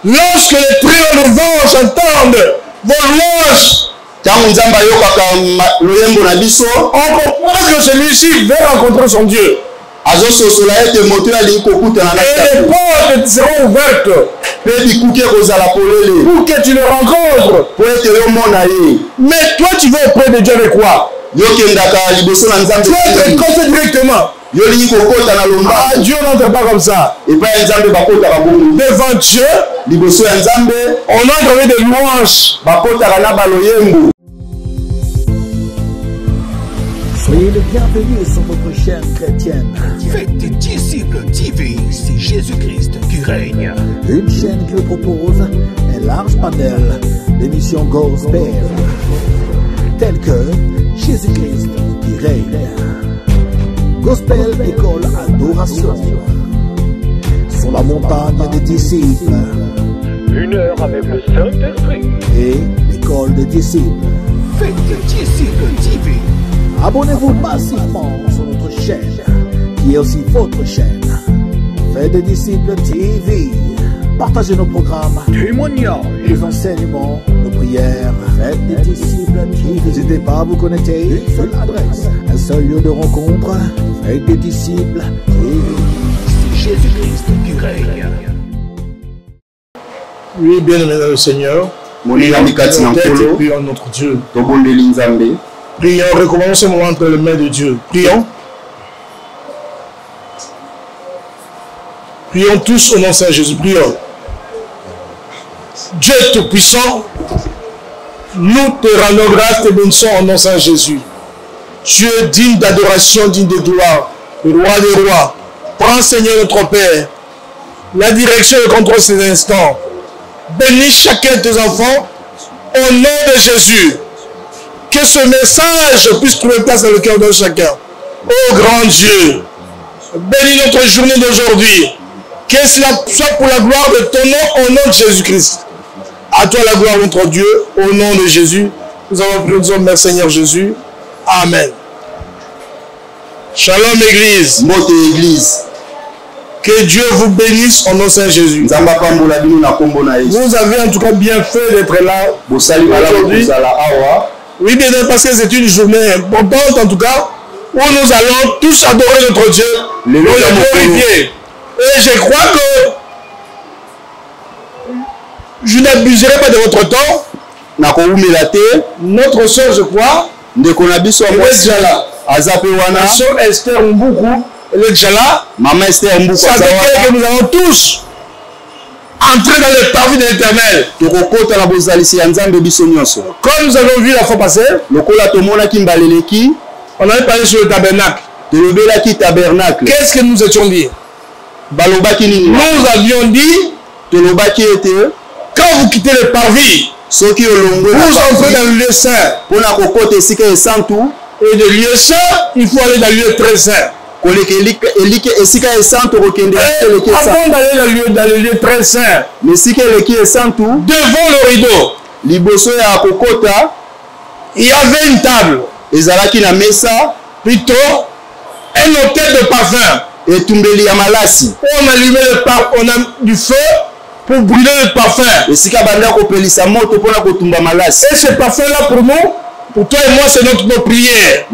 Lorsque les trios de vent s'entendent, vos louanges, on comprend que celui-ci veut rencontrer son Dieu. Et les portes seront ouvertes pour que tu le rencontres. Mais toi, tu vas auprès de Dieu avec quoi? Tu vas te compter directement. Ah, Dieu n'entre pas comme ça. Devant Dieu, on entre avec des louanges. Soyez les bienvenus sur votre chaîne chrétienne. Faites des disciples TV, c'est Jésus-Christ qui règne. Une chaîne qui vous propose un large panel d'émissions gospel, telles que Jésus-Christ qui règne, Gospel École Adoration, Sur la montagne des disciples, 1 heure avec le Saint-Esprit et l'École des disciples. Faites des disciples TV. Abonnez-vous massivement sur notre chaîne, qui est aussi votre chaîne. Faites des disciples TV. Partagez nos programmes, Témoignages, les enseignements, nos prières. Faites des disciples TV. N'hésitez pas à vous connecter. Une seule adresse, un seul lieu de rencontre. Faites des disciples TV. c'est Jésus-Christ qui règne. Oui, bien aimé dans le Seigneur. Prions notre Dieu. Prions, recommandons ce moment entre les mains de Dieu. Prions. Prions tous au nom de Saint Jésus. Prions. Dieu Tout-Puissant, nous te rendons grâce, te bénissons au nom de Saint Jésus. Dieu digne d'adoration, digne de gloire, le roi des rois. Prends, Seigneur notre Père, la direction et le contrôle ces instants. Bénis chacun de tes enfants au nom de Jésus. Que ce message puisse trouver place dans le cœur de chacun. Ô grand Dieu, bénis notre journée d'aujourd'hui. Que cela soit pour la gloire de ton nom au nom de Jésus-Christ. À toi la gloire, notre Dieu, au nom de Jésus. Nous avons prié, nous merci Seigneur Jésus. Amen. Shalom Église. Mote Église. Que Dieu vous bénisse au nom de Saint Jésus. Vous avez en tout cas bien fait d'être là aujourd'hui. Oui, bien parce que c'est une journée importante en tout cas, où nous allons tous adorer notre Dieu, le glorifier. Et je crois que je n'abuserai pas de votre temps. Notre soeur, je crois, elle est déjà là. Ma soeur Esther Mboukou, elle est déjà là. Ça veut dire que nous allons tous entrer dans le parvis de l'Éternel. Comme nous avons vu la fois passée, on avait parlé sur le tabernacle. Qu'est-ce que nous étions dit? Nous avions dit, quand vous quittez le parvis, vous entrez dans le lieu saint. Et de lieu saint, il faut aller dans le lieu très saint. Avant d'aller dans le lieu très saint, devant le rideau, il y avait une table, plutôt un hôtel de parfum. On allumait on a du feu pour brûler le parfum. Et ce parfum-là pour nous, pour toi et moi, c'est notre prière.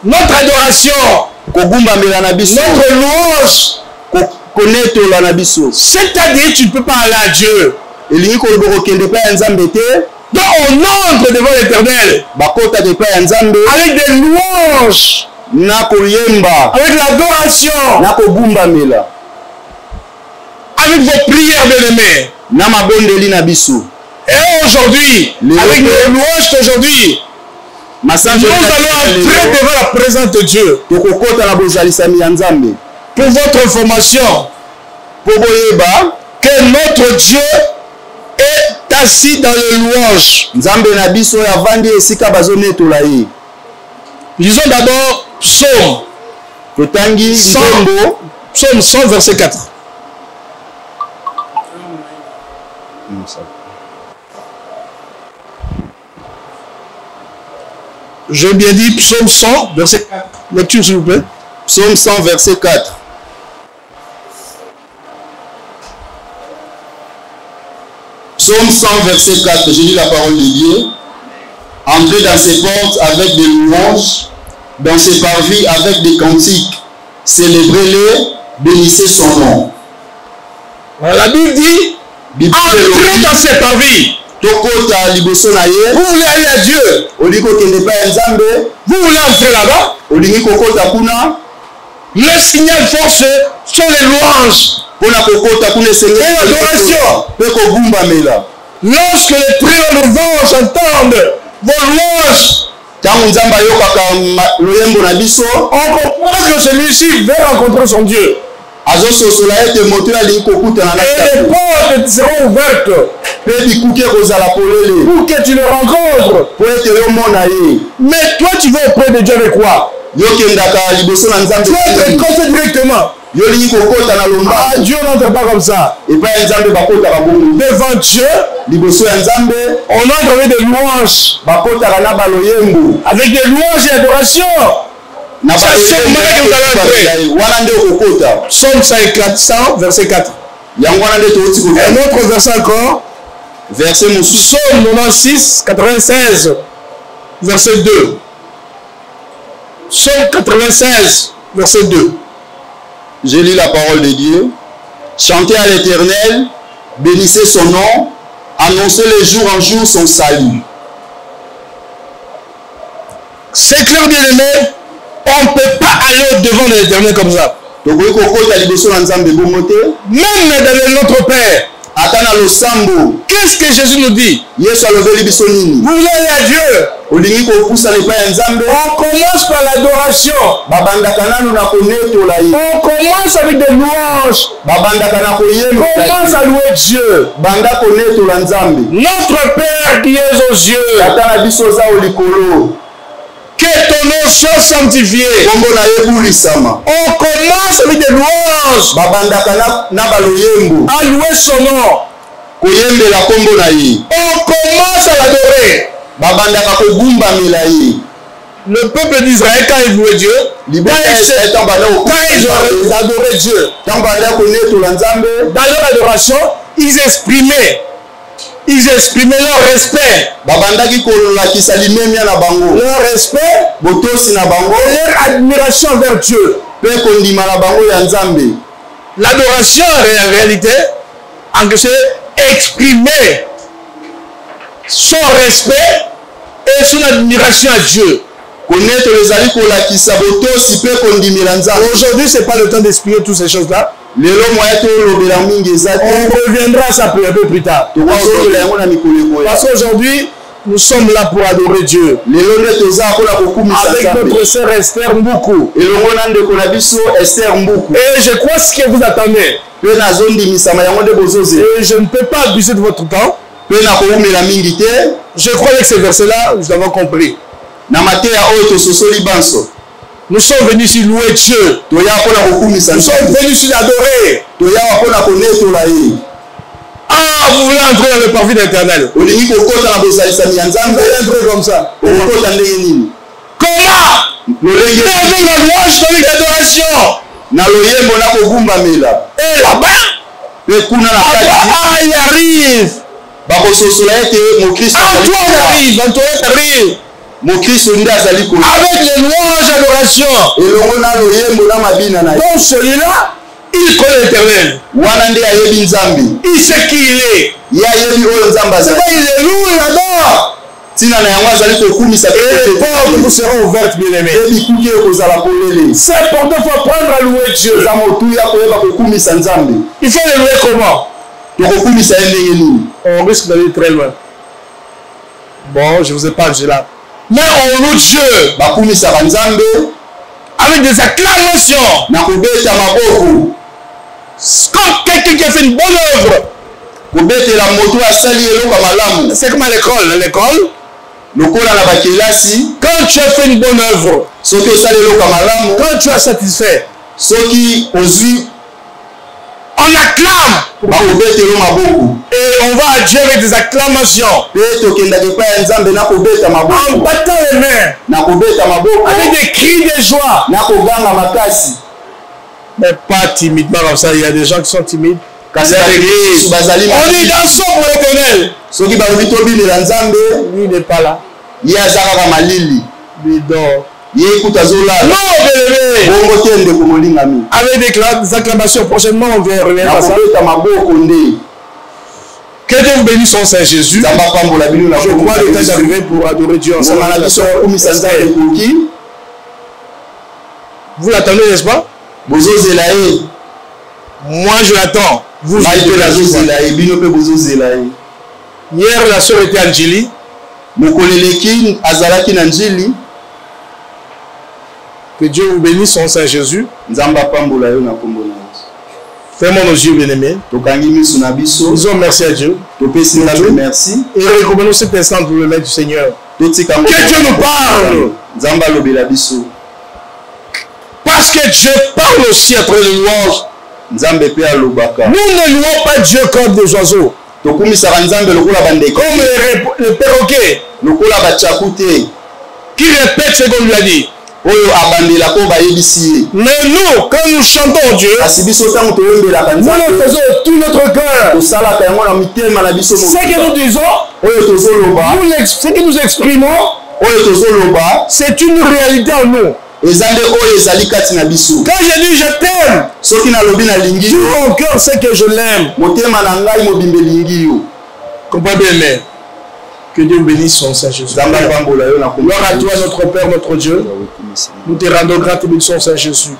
Notre adoration. Notre louange. C'est-à-dire tu ne peux pas aller à Dieu. Donc on entre devant l'Éternel avec des louanges, avec l'adoration, avec vos prières bien-aimées. Et aujourd'hui, avec les louanges d'aujourd'hui, nous allons entrer devant la présence de Dieu. Pour votre information, que notre Dieu est assis dans les louanges. Lisons d'abord Psaume 100, verset 4. J'ai bien dit Psaume 100, verset 4. Lecture s'il vous plaît. Psaume 100, verset 4. Psaume 100, verset 4. Je lis la parole de Dieu. Entrez dans ses portes avec des louanges, dans ses parvis avec des cantiques. Célébrez-le, bénissez son nom. La Bible dit, entrez dans ses parvis. Vous voulez aller à Dieu. Vous voulez entrer là-bas. Le signal fort sont les louanges. Et l'adoration. Lorsque les trios de vent s'entendent, vos louanges, on comprend que celui-ci veut rencontrer son Dieu. Et les portes seront ouvertes pour que tu le rencontres. Mais toi, tu vas auprès de Dieu avec quoi? Tu vas te rencontrer directement. Dieu n'entre pas comme ça. Devant Dieu, on entre avec des louanges. Avec des louanges et adoration. Psaume 100, verset 4. Un autre verset encore. Psaume 96, 96, verset 2. Psaume 96, verset 2. Je lis la parole de Dieu. Chantez à l'Éternel, bénissez son nom, annoncez les jour en jour son salut. C'est clair, bien aimé, on ne peut pas aller au-devant de l'Éternel comme ça. Même dans notre Père. Qu'est-ce que Jésus nous dit? Vous voulez aller à Dieu. On commence par l'adoration. On commence avec des louanges. On commence à louer Dieu. Notre Père qui est aux cieux. Que ton nom soit sanctifié. On commence avec des louanges. À louer son nom. On commence à l'adorer. Le peuple d'Israël, quand il louait Dieu, quand ils adoraient Dieu, dans leur adoration, ils exprimaient leur respect. Leur respect et leur admiration vers Dieu. L'adoration, en réalité, en quelque sorte, exprimer son respect et son admiration à Dieu. Aujourd'hui, ce n'est pas le temps d'expliquer toutes ces choses-là. On reviendra à ça un peu plus tard. Parce qu'aujourd'hui, nous sommes là pour adorer Dieu. Avec notre sœur Esther Mboukou. Et je crois ce que vous attendez. Et je ne peux pas abuser de votre temps. Je crois que ces versets-là, nous avons compris. Nous sommes venus ici louer Dieu. Nous sommes venus ici adorer. Ah, vous voulez entrer dans le parvis de l'Éternel. Vous voulez entrer comme ça. Comment? Avec la louange, avec l'adoration. Et là-bas, il arrive. Antoine arrive. Avec les louanges adoration. Donc celui-là, il connaît l'Éternel. Il sait qui il est. C'est pas il est loué là-bas. Et les portes vous seront ouvertes, bien aimés. C'est pour deux fois prendre à louer Dieu. Il faut le louer comment? On risque d'aller très loin. Bon, je ne vous ai pas dit là. Mais on loue Dieu avec des acclamations. Quand quelqu'un qui a fait une bonne œuvre, c'est comme à l'école. À l'école, quand tu as fait une bonne œuvre, quand tu as satisfait, on acclame. Et on va à Dieu avec des acclamations. En battant les mains. Avec des cris de joie. Mais pas timidement comme ça. Il y a des gens qui sont timides. C'est l'église. On est dans son pour l'éternel. Lui n'est pas là. Il dort. Non, bien-aimé. Avec des acclamations, prochainement on va revenir à ça. Que Dieu vous bénisse son Saint Jésus. Je crois le temps d'arriver pour adorer Dieu ensemble. Vous l'attendez, n'est-ce pas? Moi je l'attends. Vous hier la soeur était Angélie. Que Dieu vous bénisse son Saint Jésus. Fermons nos yeux, bien-aimés. Disons merci à Dieu. Merci. Et recommandons cet instant pour le maître du Seigneur. Que Dieu nous parle. Parce que Dieu parle aussi à travers les louanges. Nous ne louons pas Dieu comme des oiseaux. Comme le perroquet qui répète ce qu'on lui a dit. Mais nous, quand nous chantons Dieu, nous le faisons de tout notre cœur. Ce que nous disons, ce que nous exprimons, c'est une réalité en nous. Quand je dis je t'aime, tout mon cœur sait que je l'aime. Comprends bien, mais que Dieu bénisse son Saint Jésus. Gloire à toi, notre Père, notre Dieu. Nous te rendons grâce pour son Saint Jésus.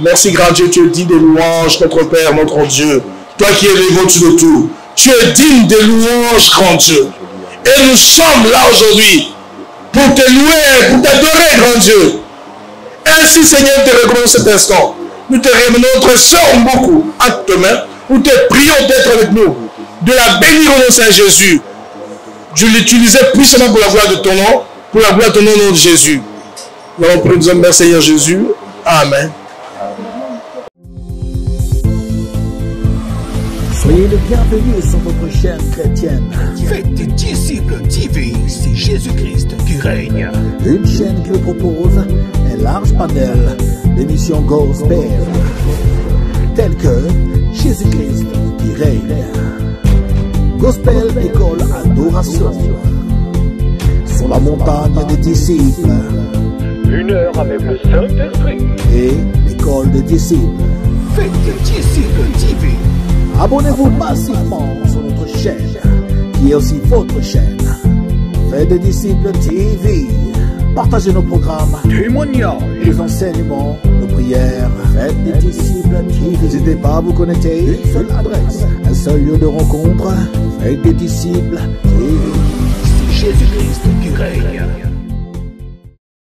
Merci, grand Dieu, tu es digne des louanges, notre Père, notre Dieu. Toi qui es élevé au-dessus de tout. Tu es digne des louanges, grand Dieu. Et nous sommes là aujourd'hui pour te louer, pour t'adorer, grand Dieu. Ainsi, Seigneur, te recommandons cet instant. Nous te remenons notre sœur beaucoup à tes mains. Nous te prions d'être avec nous, de la bénir au nom de Saint Jésus. Je l'utilisais puissamment pour la gloire de ton nom, pour la gloire de ton nom, au nom de Jésus. Nous allons prier, nous sommes Seigneur Jésus. Amen. Soyez le bienvenu sur votre chaîne chrétienne. Faites des disciples TV, c'est Jésus-Christ qui règne. Une chaîne qui vous propose un large panel d'émissions gospel, telles que Jésus-Christ qui règne, Gospel École Adoration, sur la montagne des disciples, 1 heure avec le Saint-Esprit. et l'école des disciples. Faites des disciples TV. Abonnez-vous massivement sur notre chaîne, qui est aussi votre chaîne. Faites des disciples TV. Partagez nos programmes, Témoignage. les enseignements, nos prières. Faites des disciples TV. N'hésitez pas à vous connecter. Une seule adresse, un seul lieu de rencontre. Faites des disciples TV. C'est Jésus-Christ qui règne.